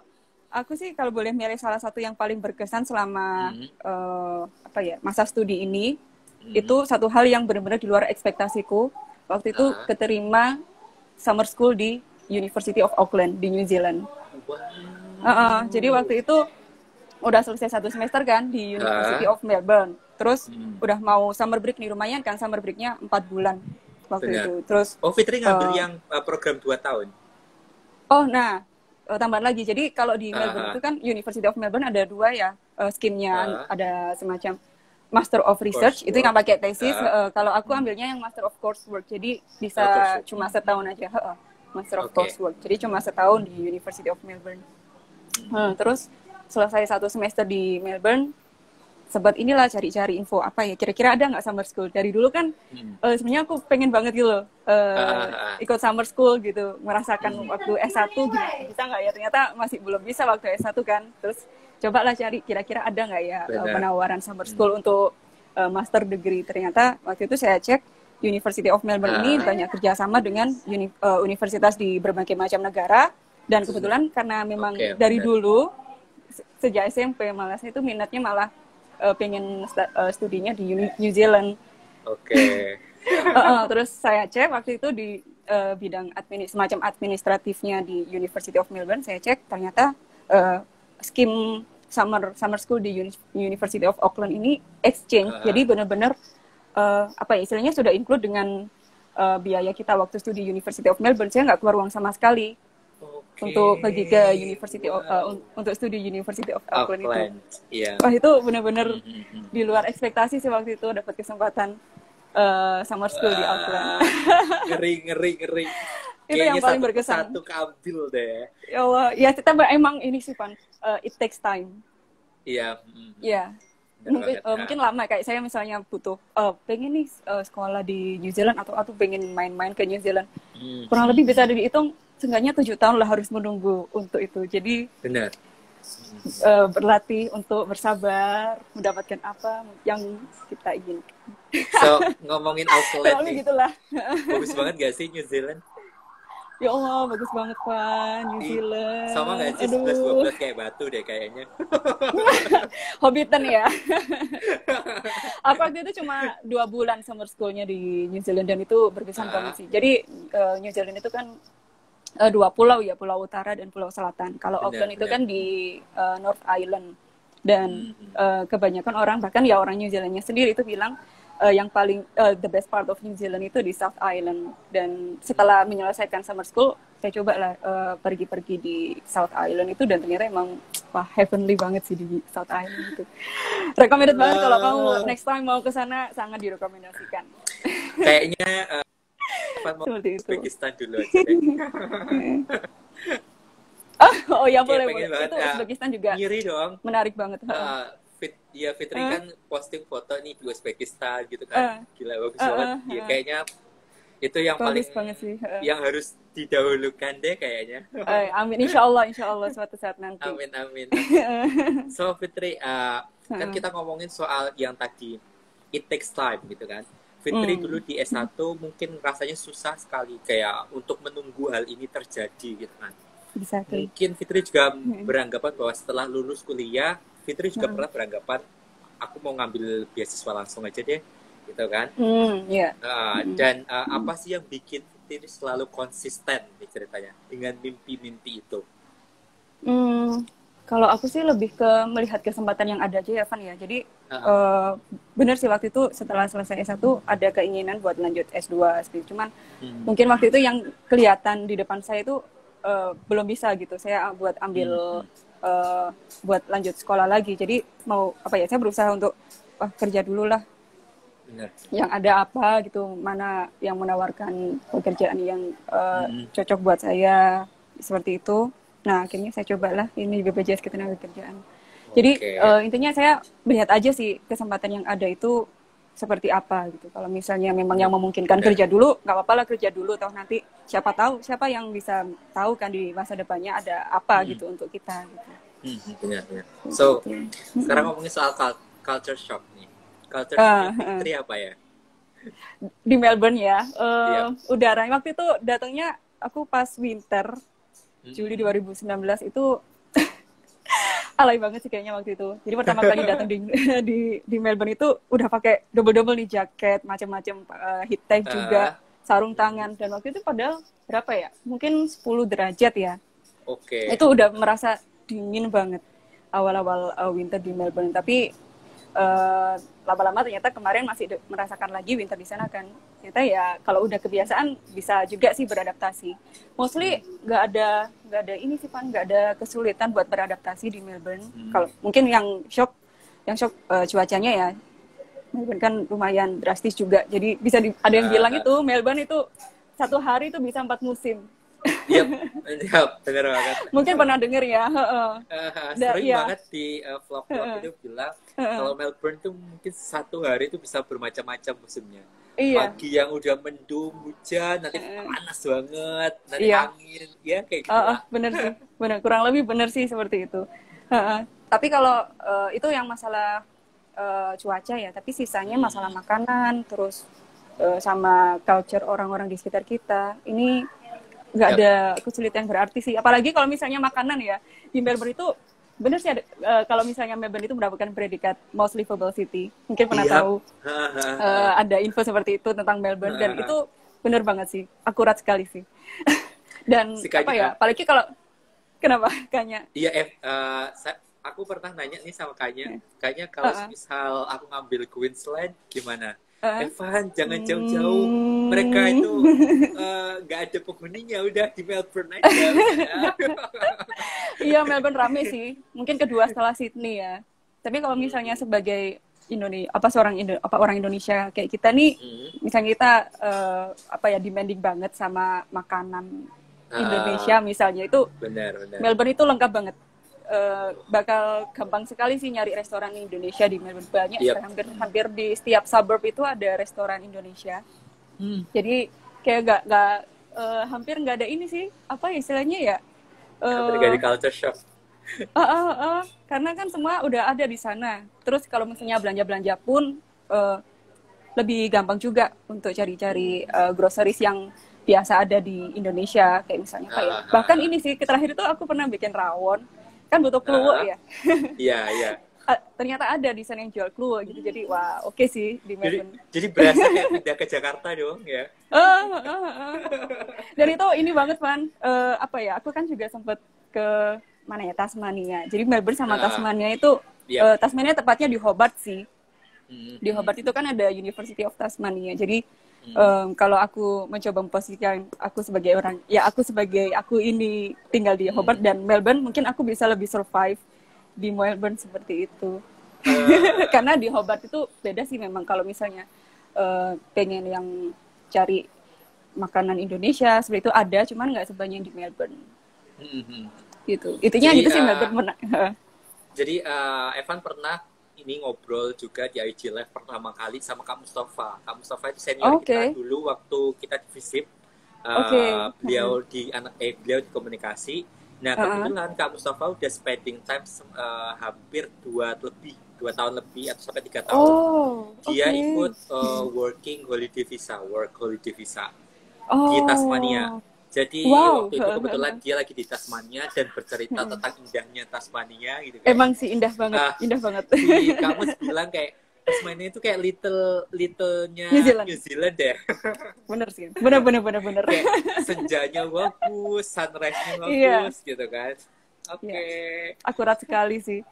[SPEAKER 2] aku sih kalau boleh milih salah satu yang paling berkesan selama
[SPEAKER 1] Hmm,
[SPEAKER 2] masa studi ini,
[SPEAKER 1] hmm,
[SPEAKER 2] itu satu hal yang benar-benar di luar ekspektasiku. Waktu itu
[SPEAKER 1] ah,
[SPEAKER 2] keterima summer school di University of Auckland di New Zealand. Jadi
[SPEAKER 1] wow,
[SPEAKER 2] waktu itu udah selesai satu semester kan di University
[SPEAKER 1] ah,
[SPEAKER 2] of Melbourne. Terus
[SPEAKER 1] hmm,
[SPEAKER 2] udah mau summer break nih, lumayan kan summer breaknya 4 bulan waktu
[SPEAKER 1] benar.
[SPEAKER 2] itu. Terus
[SPEAKER 1] Oh, Fitri ngambil
[SPEAKER 2] uh,
[SPEAKER 1] yang program 2 tahun.
[SPEAKER 2] oh, nah, tambahan lagi. Jadi kalau di Melbourne
[SPEAKER 1] Ah,
[SPEAKER 2] itu kan University of Melbourne ada dua ya skimnya,
[SPEAKER 1] ah,
[SPEAKER 2] ada semacam Master of Research itu yang
[SPEAKER 1] coursework,
[SPEAKER 2] pakai tesis.
[SPEAKER 1] ah,
[SPEAKER 2] Kalau aku
[SPEAKER 1] hmm,
[SPEAKER 2] ambilnya yang Master of Coursework, jadi bisa
[SPEAKER 1] coursework,
[SPEAKER 2] cuma setahun aja. Master of
[SPEAKER 1] oke.
[SPEAKER 2] Coursework, jadi cuma setahun di University of Melbourne. Terus selesai satu semester di Melbourne, sempat inilah cari-cari info apa ya kira-kira ada nggak summer school. Dari dulu kan
[SPEAKER 1] Hmm,
[SPEAKER 2] sebenarnya aku pengen banget gitu loh ikut summer school gitu, merasakan
[SPEAKER 1] hmm,
[SPEAKER 2] waktu S1 bisa nggak ya, ternyata masih belum bisa waktu S1 kan. Terus cobalah cari kira-kira ada nggak ya
[SPEAKER 1] benar.
[SPEAKER 2] penawaran summer
[SPEAKER 1] Hmm,
[SPEAKER 2] school untuk master degree. Ternyata waktu itu saya cek University of Melbourne ini
[SPEAKER 1] ah,
[SPEAKER 2] banyak kerjasama dengan universitas di berbagai macam negara, dan kebetulan karena memang
[SPEAKER 1] oke,
[SPEAKER 2] dari
[SPEAKER 1] benar.
[SPEAKER 2] dulu sejak SMP malah saya itu minatnya malah pengen studinya di New Zealand.
[SPEAKER 1] Oke.
[SPEAKER 2] Terus saya cek waktu itu di bidang semacam administratifnya di University of Melbourne. Saya cek ternyata skim summer school di University of Auckland ini exchange.
[SPEAKER 1] Ah,
[SPEAKER 2] Jadi benar-benar istilahnya sudah include dengan biaya kita waktu studi University of Melbourne. Saya nggak keluar uang sama sekali
[SPEAKER 1] oke.
[SPEAKER 2] untuk pergi ke
[SPEAKER 1] Wow.
[SPEAKER 2] untuk studi University of Auckland itu.
[SPEAKER 1] Auckland. Iya.
[SPEAKER 2] Wah, itu benar-benar
[SPEAKER 1] Hmm, hmm, hmm.
[SPEAKER 2] di luar ekspektasi sih waktu itu dapat kesempatan summer school di Auckland.
[SPEAKER 1] Wah, ngeri, ngeri, ngeri.
[SPEAKER 2] Itu yang
[SPEAKER 1] Kayaknya
[SPEAKER 2] paling
[SPEAKER 1] satu
[SPEAKER 2] berkesan.
[SPEAKER 1] persatu keambil deh.
[SPEAKER 2] Ya Allah, ya kita emang ini sih Pan, it takes time.
[SPEAKER 1] Iya, hmm,
[SPEAKER 2] Ya,
[SPEAKER 1] benar banget.
[SPEAKER 2] mungkin lama kayak saya misalnya butuh pengen nih sekolah di New Zealand atau pengen main-main ke New Zealand.
[SPEAKER 1] Hmm,
[SPEAKER 2] Kurang
[SPEAKER 1] hmm,
[SPEAKER 2] lebih bisa
[SPEAKER 1] hmm.
[SPEAKER 2] dihitung seenggaknya 7 tahun lah harus menunggu untuk itu. Jadi
[SPEAKER 1] Benar.
[SPEAKER 2] berlatih untuk bersabar, mendapatkan apa yang kita inginkan.
[SPEAKER 1] So, ngomongin Auckland
[SPEAKER 2] Kurang lebih
[SPEAKER 1] nih.
[SPEAKER 2] gitulah.
[SPEAKER 1] Bagus banget gak sih New Zealand?
[SPEAKER 2] Ya Allah, bagus banget Pan, New
[SPEAKER 1] Sama
[SPEAKER 2] Zealand.
[SPEAKER 1] gak sih
[SPEAKER 2] Aduh,
[SPEAKER 1] 11-12 kayak batu deh kayaknya?
[SPEAKER 2] Hobbiton ya. Aku waktu itu cuma 2 bulan summer schoolnya di New Zealand dan itu berkesan
[SPEAKER 1] Ah,
[SPEAKER 2] banget sih. Jadi New Zealand itu kan 2 pulau ya, Pulau Utara dan Pulau Selatan. Kalau
[SPEAKER 1] benar,
[SPEAKER 2] Auckland itu
[SPEAKER 1] benar.
[SPEAKER 2] kan di North Island. Dan
[SPEAKER 1] Hmm, hmm.
[SPEAKER 2] kebanyakan orang, bahkan ya orang New Zealandnya sendiri itu bilang yang paling the best part of New Zealand itu di South Island. Dan setelah menyelesaikan summer school, saya coba lah pergi-pergi di South Island itu, dan ternyata emang wah heavenly banget sih di South Island itu. Recommended banget kalau kamu
[SPEAKER 1] Ah,
[SPEAKER 2] next time mau ke sana, sangat direkomendasikan.
[SPEAKER 1] kayaknya Evan mau
[SPEAKER 2] Seperti itu.
[SPEAKER 1] Uzbekistan dulu aja deh.
[SPEAKER 2] Oh ya,
[SPEAKER 1] Kayak
[SPEAKER 2] boleh
[SPEAKER 1] pengen
[SPEAKER 2] boleh.
[SPEAKER 1] banget
[SPEAKER 2] Itu Uzbekistan juga
[SPEAKER 1] ngiri dong.
[SPEAKER 2] menarik banget.
[SPEAKER 1] Ya Fitri
[SPEAKER 2] Eh,
[SPEAKER 1] kan posting foto nih di Uzbekistan gitu kan.
[SPEAKER 2] eh,
[SPEAKER 1] Gila bagus
[SPEAKER 2] eh,
[SPEAKER 1] banget.
[SPEAKER 2] eh,
[SPEAKER 1] Ya,
[SPEAKER 2] eh.
[SPEAKER 1] kayaknya itu yang paling
[SPEAKER 2] Bagus banget sih.
[SPEAKER 1] yang harus didahulukan deh kayaknya.
[SPEAKER 2] Amin, insya Allah suatu saat nanti.
[SPEAKER 1] Amin, amin, amin. So Fitri, kan kita ngomongin soal yang tadi it takes time gitu kan. Fitri dulu di S1 mungkin rasanya susah sekali kayak untuk menunggu hal ini terjadi gitu kan.
[SPEAKER 2] Exactly.
[SPEAKER 1] Mungkin Fitri juga beranggapan bahwa setelah lulus kuliah, Fitri juga pernah beranggapan aku mau ngambil beasiswa langsung aja deh, gitu kan.
[SPEAKER 2] Ya.
[SPEAKER 1] Dan apa sih yang bikin Fitri selalu konsisten nih ceritanya dengan mimpi-mimpi itu?
[SPEAKER 2] Kalau aku sih lebih ke melihat kesempatan yang ada aja ya, Van ya. Jadi
[SPEAKER 1] Uh,
[SPEAKER 2] benar sih waktu itu setelah selesai S1 ada keinginan buat lanjut S2 seperti. Cuman mungkin waktu itu yang kelihatan di depan saya itu belum bisa gitu. Saya buat ambil buat lanjut sekolah lagi. Jadi mau apa ya? Saya berusaha untuk kerja dulu lah.
[SPEAKER 1] Benar.
[SPEAKER 2] Yang ada apa gitu, mana yang menawarkan pekerjaan yang cocok buat saya, seperti itu. Nah, akhirnya saya cobalah ini BPJS Ketenagakerjaan. Jadi intinya saya melihat aja sih kesempatan yang ada itu seperti apa gitu. Kalau misalnya memang yang memungkinkan kerja dulu, nggak apa-apa lah kerja dulu. Toh nanti siapa tahu, siapa yang bisa tahu kan di masa depannya ada apa gitu untuk kita. Gitu.
[SPEAKER 1] Benar. So, sekarang ngomongin soal culture shock nih. Culture shock Fitri apa ya?
[SPEAKER 2] Di Melbourne ya. Udaranya waktu itu datangnya aku pas winter, Juli 2019 itu alay banget sih kayaknya waktu itu. Jadi pertama kali datang di Melbourne itu udah pakai double nih jaket, macam-macam heat tech juga, sarung tangan, dan waktu itu padahal berapa ya? Mungkin 10 derajat ya. Itu udah merasa dingin banget awal-awal winter di Melbourne. Tapi lama-lama ternyata kemarin masih merasakan lagi winter di sana kan. Ternyata ya kalau udah kebiasaan bisa juga sih beradaptasi. Mostly nggak ada ini sih Pan, nggak ada kesulitan buat beradaptasi di Melbourne. Kalau mungkin yang shock cuacanya ya. Melbourne kan lumayan drastis juga. Jadi bisa ada yang bilang itu Melbourne itu satu hari itu bisa 4 musim.
[SPEAKER 1] Yap, benar banget.
[SPEAKER 2] Mungkin pernah denger ya.
[SPEAKER 1] Sering banget di vlog-vlog itu bilang kalau Melbourne tuh mungkin satu hari itu bisa bermacam-macam musimnya. Pagi yang udah mendung, hujan, nanti panas banget, nanti angin, ya kayak gitu.
[SPEAKER 2] Bener sih, bener, kurang lebih bener sih seperti itu. Tapi kalau itu yang masalah cuaca ya, tapi sisanya masalah makanan, terus sama culture orang-orang di sekitar kita, ini nggak ada kesulitan yang berarti sih. Apalagi kalau misalnya makanan ya, di Melbourne itu bener sih ada, kalau misalnya Melbourne itu mendapatkan predikat most livable city. Mungkin pernah tahu ada info seperti itu tentang Melbourne, dan itu bener banget sih, akurat sekali sih. Dan apa ya, apalagi kalau kenapa Kanya?
[SPEAKER 1] Iya, aku pernah nanya nih sama Kanya kalau misal aku ngambil Queensland gimana? Evan, jangan jauh-jauh. Mereka itu nggak ada penghuninya, udah di Melbourne aja.
[SPEAKER 2] Iya, Melbourne rame sih. Mungkin kedua setelah Sydney ya. Tapi kalau misalnya sebagai orang Indonesia kayak kita nih, misalnya kita demanding banget sama makanan Indonesia misalnya, itu
[SPEAKER 1] benar.
[SPEAKER 2] Melbourne itu lengkap banget. Bakal gampang sekali sih nyari restoran Indonesia di Melbourne. Banyak, hampir di setiap suburb itu ada restoran Indonesia. Jadi kayak hampir nggak ada ini sih, apa istilahnya ya,
[SPEAKER 1] terjadi culture shock.
[SPEAKER 2] Karena kan semua udah ada di sana. Terus kalau misalnya belanja pun lebih gampang juga untuk cari-cari groceries yang biasa ada di Indonesia, kayak misalnya kayak bahkan ini sih terakhir itu aku pernah bikin rawon. Kan butuh kluwek ya.
[SPEAKER 1] Iya.
[SPEAKER 2] Ternyata ada di sana yang jual kluwek gitu. Jadi wah, oke sih di Melbourne.
[SPEAKER 1] Jadi berasa kayak pindah ke Jakarta dong ya.
[SPEAKER 2] Dan itu ini banget Van, aku kan juga sempat ke mana ya, Tasmania. Jadi Melbourne sama Tasmania itu Tasmania tepatnya di Hobart sih. Di Hobart itu kan ada University of Tasmania. Jadi kalau aku mencoba memposisikan aku ini tinggal di Hobart dan Melbourne, mungkin aku bisa lebih survive di Melbourne seperti itu. Karena di Hobart itu beda sih memang, kalau misalnya pengen yang cari makanan Indonesia seperti itu ada, cuman nggak sebanyak di Melbourne. Gitu. Itunya gitu sih Melbourne.
[SPEAKER 1] Jadi Evan pernah ini ngobrol juga di IG Live pertama kali sama Kak Mustafa. Kak Mustafa itu senior kita dulu waktu kita di visit. Beliau beliau di komunikasi. Nah, kebetulan Kak Mustafa udah spending time hampir 2 tahun lebih atau sampai 3 tahun. Dia ikut work holiday visa di Tasmania. Jadi waktu itu kebetulan dia lagi di Tasmania dan bercerita tentang indahnya Tasmania gitu kan.
[SPEAKER 2] Emang sih indah banget.
[SPEAKER 1] Kamu bilang kayak Tasmania itu kayak little-nya New Zealand ya.
[SPEAKER 2] Bener sih. Bener.
[SPEAKER 1] Kayak senjanya bagus, sunrise-nya bagus gitu kan. Oke.
[SPEAKER 2] Akurat sekali sih.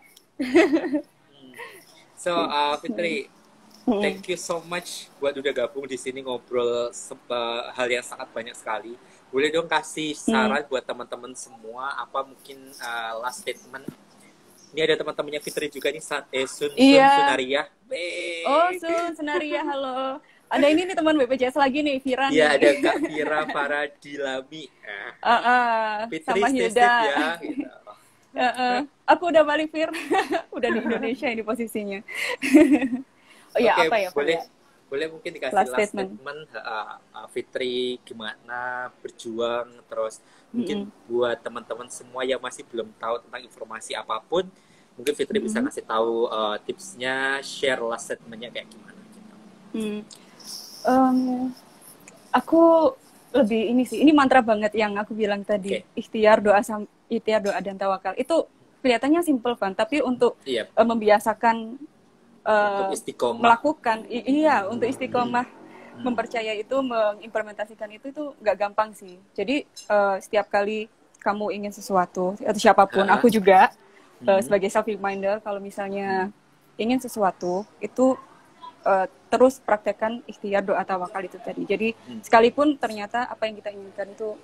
[SPEAKER 1] So, Fitri, thank you so much buat udah gabung di sini ngobrol hal yang sangat banyak sekali. Boleh dong kasih saran buat teman-teman semua, apa mungkin last statement Ini ada teman-temannya Fitri juga nih, Sun
[SPEAKER 2] Iya.
[SPEAKER 1] Sunaria.
[SPEAKER 2] Oh, Sunaria, halo. Ada ini nih teman BPJS lagi nih, Vira nih.
[SPEAKER 1] Iya, ada Kak Vira Faradilami. Fitri
[SPEAKER 2] sama
[SPEAKER 1] stay
[SPEAKER 2] Hilda.
[SPEAKER 1] safe ya. Gitu.
[SPEAKER 2] Aku udah balik, Fir. Udah di Indonesia ini posisinya. Oh ya,
[SPEAKER 1] Oke,
[SPEAKER 2] apa ya, Pak?
[SPEAKER 1] boleh mungkin dikasih
[SPEAKER 2] Last
[SPEAKER 1] last statement, Fitri gimana berjuang, terus mungkin buat teman-teman semua yang masih belum tahu tentang informasi apapun, mungkin Fitri bisa ngasih tahu tipsnya, share last statementnya kayak gimana gitu.
[SPEAKER 2] Aku lebih ini sih, ini mantra banget yang aku bilang tadi, ikhtiar, doa dan tawakal. Itu kelihatannya simple kan, tapi untuk membiasakan
[SPEAKER 1] untuk istiqomah
[SPEAKER 2] melakukan, untuk istiqomah mempercaya itu, mengimplementasikan itu nggak gampang sih. Jadi setiap kali kamu ingin sesuatu atau siapapun, aku juga sebagai self reminder, kalau misalnya ingin sesuatu itu terus praktekkan ikhtiar, doa, tawakal itu tadi. Jadi sekalipun ternyata apa yang kita inginkan itu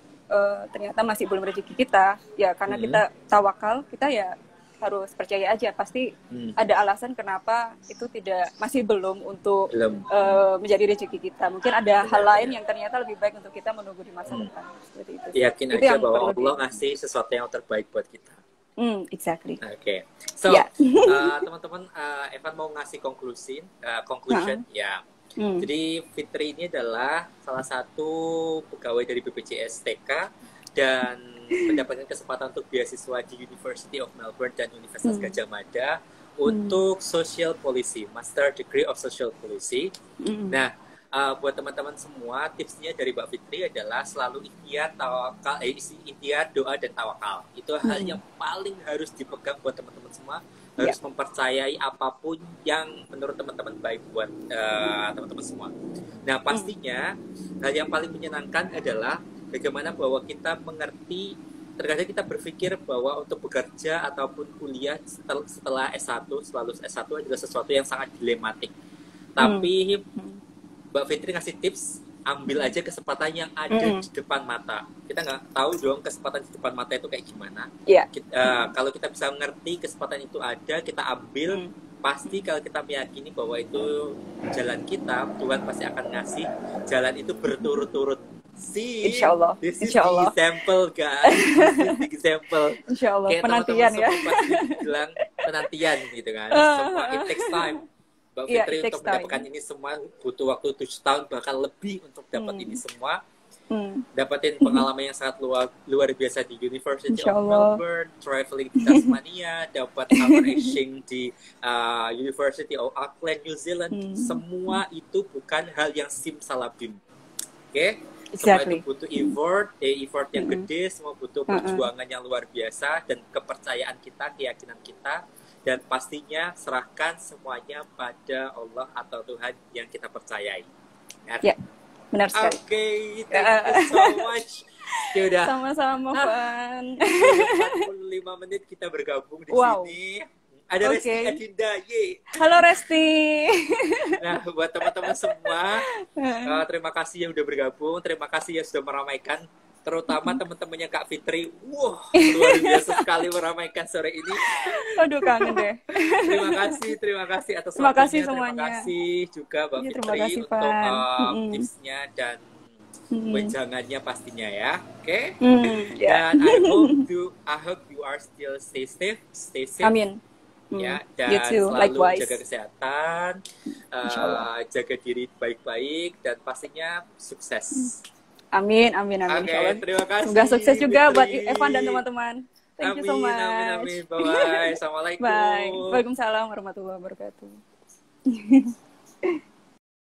[SPEAKER 2] ternyata masih belum rezeki kita, ya karena kita tawakal, kita ya harus percaya aja, pasti ada alasan kenapa itu masih belum untuk menjadi rezeki kita. Mungkin ada hal lain yang ternyata lebih baik untuk kita menunggu di masa depan. Seperti itu.
[SPEAKER 1] Yakin itu aja bahwa Allah ngasih sesuatu yang terbaik buat kita.
[SPEAKER 2] Exactly.
[SPEAKER 1] Oke. So, teman-teman, Evan mau ngasih conclusion. Ya. Jadi Fitri ini adalah salah satu pegawai dari BPJS TK dan mendapatkan kesempatan untuk beasiswa di University of Melbourne dan Universitas Gadjah Mada untuk Social Policy, Master Degree of Social Policy. Nah, buat teman-teman semua, tipsnya dari Mbak Fitri adalah selalu ikhtiar, doa dan tawakal. Itu hal yang paling harus dipegang buat teman-teman semua. Harus mempercayai apapun yang menurut teman-teman baik buat teman-teman semua. Nah, pastinya hal yang paling menyenangkan adalah bagaimana bahwa kita mengerti, terkadang kita berpikir bahwa untuk bekerja ataupun kuliah setelah S1, lulus S1 adalah sesuatu yang sangat dilematik. Tapi Mbak Fitri ngasih tips, ambil aja kesempatan yang ada di depan mata. Kita nggak tahu dong kesempatan di depan mata itu kayak gimana. Kalau kita bisa mengerti kesempatan itu ada, kita ambil, pasti kalau kita meyakini bahwa itu jalan kita, Tuhan pasti akan ngasih jalan itu berturut-turut.
[SPEAKER 2] Insyaallah.
[SPEAKER 1] This is the example, guys. This is the example.
[SPEAKER 2] Insyaallah.
[SPEAKER 1] Kayak
[SPEAKER 2] penantian ya.
[SPEAKER 1] Pasti bilang penantian gitu kan. Semua it takes time. Mbak Fitri untuk mendapatkan ini semua butuh waktu 7 tahun bahkan lebih untuk dapat ini semua. Dapatin pengalaman yang sangat luar biasa di University of Melbourne, traveling di Tasmania, dapat summer exchange di University of Auckland, New Zealand. Semua itu bukan hal yang simsalabim. Oke? Semua itu butuh effort yang gede, semua butuh perjuangan yang luar biasa dan kepercayaan kita, keyakinan kita, dan pastinya serahkan semuanya pada Allah atau Tuhan yang kita percayai.
[SPEAKER 2] Ya, benar sekali.
[SPEAKER 1] Oke, thank you so much. Ya udah.
[SPEAKER 2] Sama-sama, Van.
[SPEAKER 1] 45 menit kita bergabung di sini. Ada Resti Adinda,
[SPEAKER 2] Halo Resti.
[SPEAKER 1] Nah, buat teman-teman semua, terima kasih yang udah bergabung, terima kasih yang sudah meramaikan, terutama teman-temannya Kak Fitri. Wah, luar biasa sekali meramaikan sore ini.
[SPEAKER 2] Aduh, kangen deh.
[SPEAKER 1] Terima kasih atas
[SPEAKER 2] terima
[SPEAKER 1] waktunya.
[SPEAKER 2] kasih semuanya.
[SPEAKER 1] Terima kasih juga Mbak Fitri untuk tipsnya dan wejangannya pastinya ya. Oke? Dan I hope you are still stay safe.
[SPEAKER 2] Amin.
[SPEAKER 1] Ya, dan selalu jaga kesehatan, jaga diri baik-baik, dan pastinya sukses.
[SPEAKER 2] Amin.
[SPEAKER 1] Terima kasih.
[SPEAKER 2] Semoga sukses juga buat Evan dan teman-teman. Thank you so much.
[SPEAKER 1] Amin. Bye-bye. Assalamualaikum.
[SPEAKER 2] Bye. Waalaikumsalam warahmatullahi wabarakatuh.